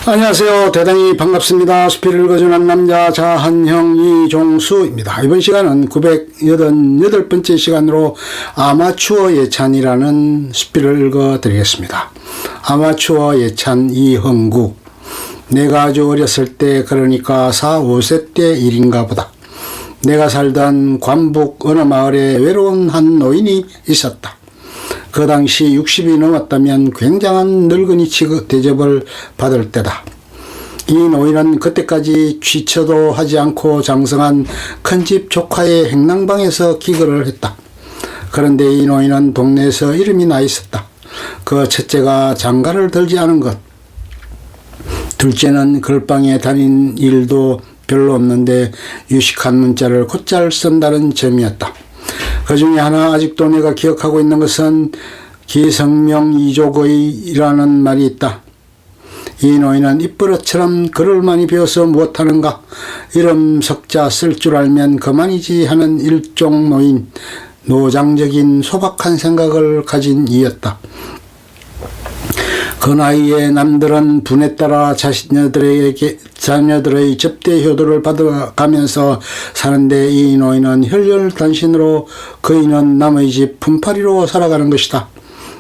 안녕하세요. 대단히 반갑습니다. 수필을 읽어주는 남자 자한형 이종수입니다. 이번 시간은 988번째 시간으로 아마추어 예찬이라는 수필을 읽어드리겠습니다. 아마추어 예찬 이흥구. 내가 아주 어렸을 때, 그러니까 4, 5세 때 일인가 보다. 내가 살던 관북 어느 마을에 외로운 한 노인이 있었다. 그 당시 60이 넘었다면 굉장한 늙은이 취급 대접을 받을 때다. 이 노인은 그때까지 취처도 하지 않고 장성한 큰집 조카의 행랑방에서 기거를 했다. 그런데 이 노인은 동네에서 이름이 나 있었다. 그 첫째가 장가를 들지 않은 것, 둘째는 글방에 다닌 일도 별로 없는데 유식한 문자를 곧잘 쓴다는 점이었다. 그 중에 하나 아직도 내가 기억하고 있는 것은 기성명이족의라는 말이 있다. 이 노인은 입버릇처럼 글을 많이 배워서 무엇하는가, 이름 석자 쓸 줄 알면 그만이지 하는 일종 노인, 노장적인 소박한 생각을 가진 이였다. 그 나이에 남들은 분에 따라 자녀들의 접대 효도를 받아가면서 사는데 이 노인은 혈혈단신으로 그이는 남의 집 품팔이로 살아가는 것이다.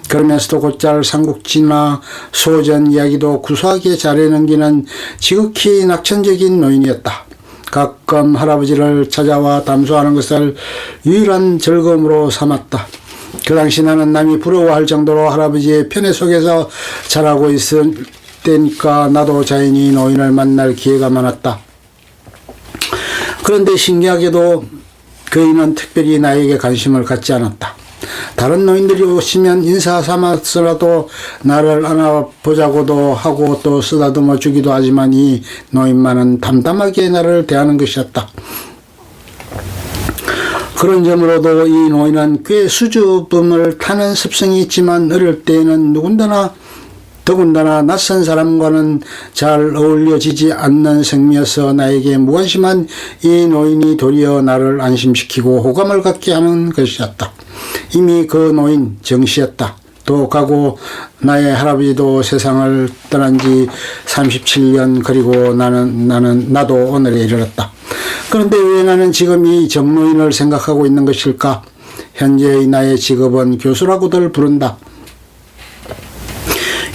그러면서도 곧잘 삼국지나 소전 이야기도 구수하게 잘 넘기는 지극히 낙천적인 노인이었다. 가끔 할아버지를 찾아와 담소하는 것을 유일한 즐거움으로 삼았다. 그 당시 나는 남이 부러워할 정도로 할아버지의 편애 속에서 자라고 있을 때니까 나도 자연히 노인을 만날 기회가 많았다. 그런데 신기하게도 그이는 특별히 나에게 관심을 갖지 않았다. 다른 노인들이 오시면 인사 삼아서라도 나를 안아보자고도 하고 또 쓰다듬어 주기도 하지만 이 노인만은 담담하게 나를 대하는 것이었다. 그런 점으로도 이 노인은 꽤 수줍음을 타는 습성이 있지만 어릴 때에는 더군다나 낯선 사람과는 잘 어울려지지 않는 성미여서 나에게 무관심한 이 노인이 도리어 나를 안심시키고 호감을 갖게 하는 것이었다. 이미 그 노인 정시였다. 또 가고 나의 할아버지도 세상을 떠난 지 37년, 그리고 나도 오늘에 이르렀다. 그런데 왜 나는 지금 이 정노인을 생각하고 있는 것일까? 현재의 나의 직업은 교수라고들 부른다.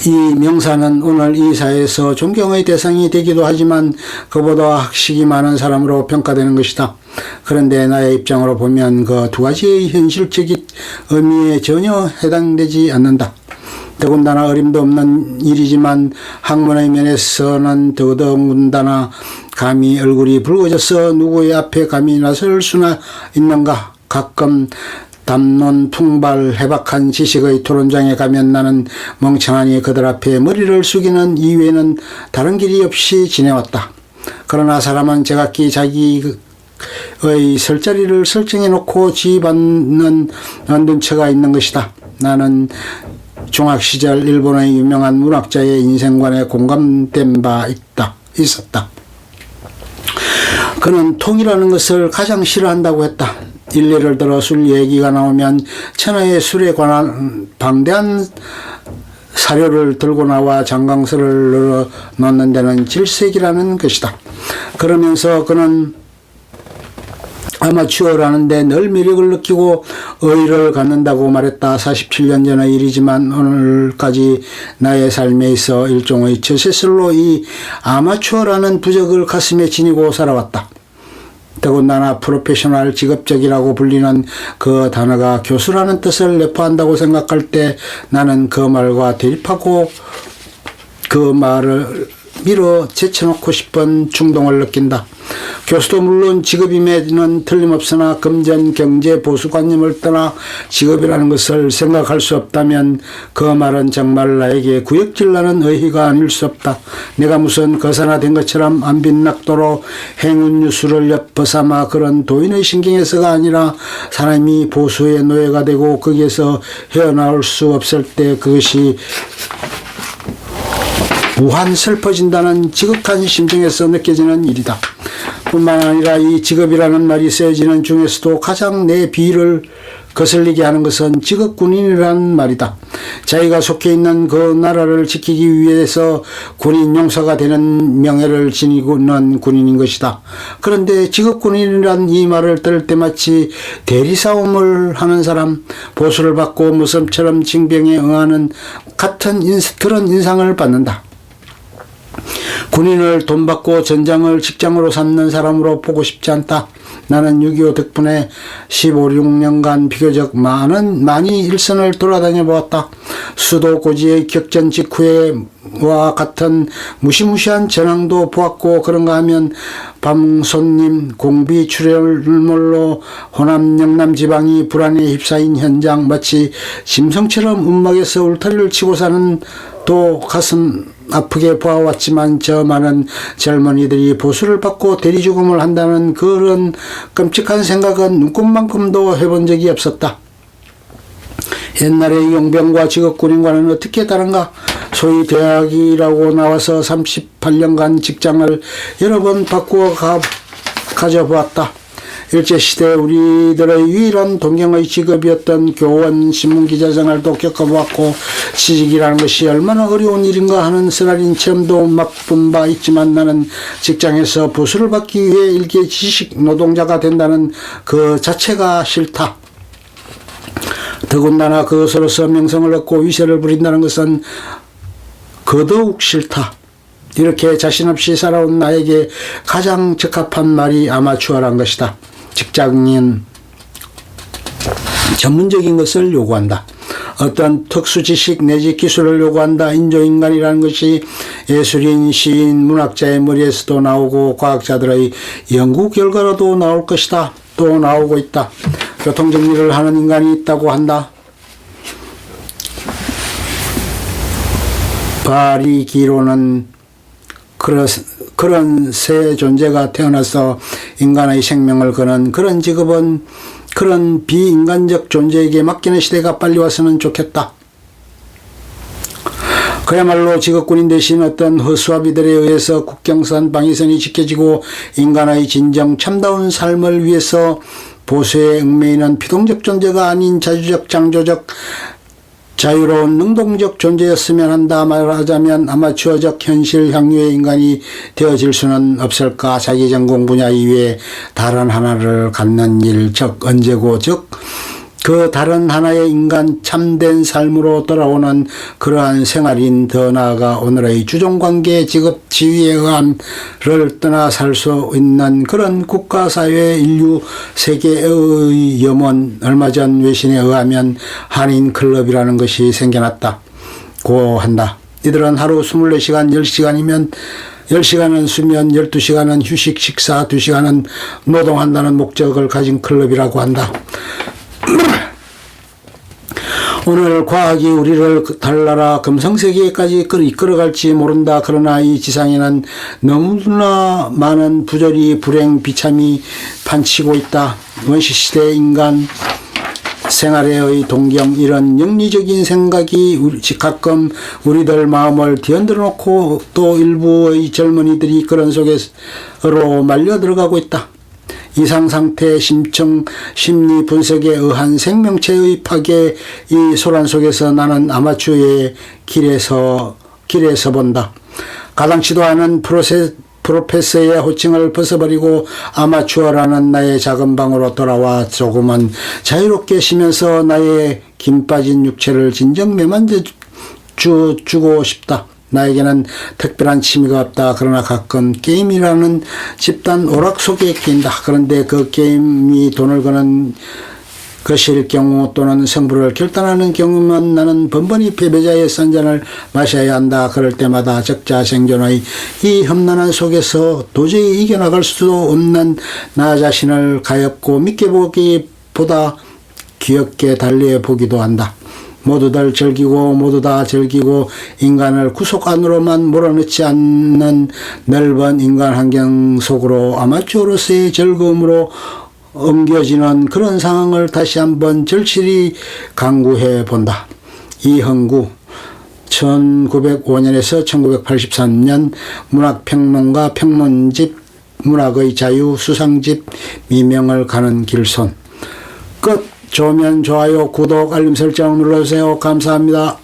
이 명사는 오늘 이 사회에서 존경의 대상이 되기도 하지만 그보다 학식이 많은 사람으로 평가되는 것이다. 그런데 나의 입장으로 보면 그 두 가지의 현실적인 의미에 전혀 해당되지 않는다. 더군다나 어림도 없는 일이지만 학문의 면에서는 더더군다나 감히 얼굴이 붉어져서 누구의 앞에 감히 나설 수나 있는가. 가끔 담론 풍발 해박한 지식의 토론장에 가면 나는 멍청하니 그들 앞에 머리를 숙이는 이외에는 다른 길이 없이 지내왔다. 그러나 사람은 제각기 자기의 설 자리를 설정해 놓고 지휘받는 눈처가 있는 것이다. 나는 중학시절 일본의 유명한 문학자의 인생관에 공감된 바 있었다. 그는 통이라는 것을 가장 싫어한다고 했다. 일례를 들어 술 얘기가 나오면 천하의 술에 관한 방대한 사료를 들고 나와 장강서를 넣는 데는 질색이라는 것이다. 그러면서 그는 아마추어라는데 늘 매력을 느끼고 의의를 갖는다고 말했다. 47년 전의 일이지만 오늘까지 나의 삶에 있어 일종의 저세술로 이 아마추어라는 부적을 가슴에 지니고 살아왔다. 더군다나 프로페셔널 직업적이라고 불리는 그 단어가 교수라는 뜻을 내포한다고 생각할 때 나는 그 말과 대립하고 그 말을 밀어 제쳐놓고 싶은 충동을 느낀다. 교수도 물론 직업임에는 틀림없으나 금전 경제 보수관념을 떠나 직업이라는 것을 생각할 수 없다면 그 말은 정말 나에게 구역질나는 의의가 아닐 수 없다. 내가 무슨 거사나된 것처럼 안 빛낙도로 행운유수를 엿벗삼아 그런 도인의 신경에서가 아니라 사람이 보수의 노예가 되고 거기에서 헤어나올 수 없을 때 그것이 무한 슬퍼진다는 지극한 심정에서 느껴지는 일이다. 뿐만 아니라 이 직업이라는 말이 쓰여지는 중에서도 가장 내 비위를 거슬리게 하는 것은 직업군인이라는 말이다. 자기가 속해 있는 그 나라를 지키기 위해서 군인 용사가 되는 명예를 지니고 있는 군인인 것이다. 그런데 직업군인이란 이 말을 들을 때 마치 대리싸움을 하는 사람, 보수를 받고 모습처럼 징병에 응하는 같은 그런 인상을 받는다. 군인을 돈 받고 전장을 직장으로 삼는 사람으로 보고 싶지 않다. 나는 6.25 덕분에 15, 16년간 비교적 많이 일선을 돌아다녀 보았다. 수도 고지의 격전 직후에와 같은 무시무시한 전황도 보았고, 그런가 하면 밤손님, 공비 출혈물로 호남 영남 지방이 불안에 휩싸인 현장, 마치 짐승처럼 움막에서 울타리를 치고 사는 또 가슴 아프게 보아왔지만 저 많은 젊은이들이 보수를 받고 대리죽음을 한다는 그런 끔찍한 생각은 눈꼽만큼도 해본 적이 없었다. 옛날의 용병과 직업군인과는 어떻게 다른가? 소위 대학이라고 나와서 38년간 직장을 여러 번 바꾸어 가져보았다. 일제시대 우리들의 유일한 동경의 직업이었던 교원, 신문기자 생활도 겪어보았고, 취직이라는 것이 얼마나 어려운 일인가 하는 쓰라린 체험도 맛본 바 있지만 나는 직장에서 보수를 받기 위해 일개 지식 노동자가 된다는 그 자체가 싫다. 더군다나 그것으로서 명성을 얻고 위세를 부린다는 것은 더더욱 싫다. 이렇게 자신 없이 살아온 나에게 가장 적합한 말이 아마추어란 것이다. 직장인 전문적인 것을 요구한다. 어떤 특수 지식 내지 기술을 요구한다. 인조인간이라는 것이 예술인, 시인, 문학자의 머리에서도 나오고 과학자들의 연구 결과로도 나올 것이다. 또 나오고 있다. 교통정리를 하는 인간이 있다고 한다. 발이 기로는 그런 새 존재가 태어나서 인간의 생명을 거는 그런 직업은 그런 비인간적 존재에게 맡기는 시대가 빨리 왔으면 좋겠다. 그야말로 직업군인 대신 어떤 허수아비들에 의해서 국경선 방위선이 지켜지고 인간의 진정 참다운 삶을 위해서 보수에 얽매이는 피동적 존재가 아닌 자주적, 창조적, 자유로운 능동적 존재였으면 한다. 말하자면 아마추어적 현실 향유의 인간이 되어질 수는 없을까? 자기 전공 분야 이외에 다른 하나를 갖는 일, 즉 언제고, 즉 그 다른 하나의 인간 참된 삶으로 돌아오는 그러한 생활인, 더 나아가 오늘의 주종관계, 직업, 지위에 의함을 떠나 살 수 있는 그런 국가사회, 인류, 세계의 염원. 얼마 전 외신에 의하면 한인클럽이라는 것이 생겨났다고 한다. 이들은 하루 24시간, 10시간이면 10시간은 수면, 12시간은 휴식, 식사, 2시간은 노동한다는 목적을 가진 클럽이라고 한다. 오늘 과학이 우리를 달나라 금성세계까지 이끌어갈지 모른다. 그러나 이 지상에는 너무나 많은 부조리, 불행, 비참이 판치고 있다. 원시시대 인간 생활의 동경, 이런 영리적인 생각이 가끔 우리들 마음을 뒤흔들어 놓고 또 일부의 젊은이들이 그런 속으로 말려 들어가고 있다. 이상상태, 심층, 심리 분석에 의한 생명체의 파괴, 이 소란 속에서 나는 아마추어의 길에서 본다. 가당치도 않은 프로페서의 호칭을 벗어버리고 아마추어라는 나의 작은 방으로 돌아와 조금은 자유롭게 쉬면서 나의 김 빠진 육체를 진정 매만져 주고 싶다. 나에게는 특별한 취미가 없다. 그러나 가끔 게임이라는 집단 오락 속에 끼인다. 그런데 그 게임이 돈을 거는 것일 경우 또는 승부를 결단하는 경우만 나는 번번이 패배자의 선전을 마셔야 한다. 그럴 때마다 적자 생존의 이 험난한 속에서 도저히 이겨나갈 수도 없는 나 자신을 가엾고 믿게 보기보다 귀엽게 달래보기도 한다. 모두들 즐기고 모두 다 즐기고 인간을 구속 안으로만 몰아넣지 않는 넓은 인간 환경 속으로 아마추어로서의 즐거움으로 옮겨지는 그런 상황을 다시 한번 절실히 강구해 본다. 이흥구 1905년에서 1983년 문학평론가, 평론집 문학의 자유 수상집 미명을 가는 길손. 끝. 좋으면 좋아요, 구독, 알림 설정 눌러주세요. 감사합니다.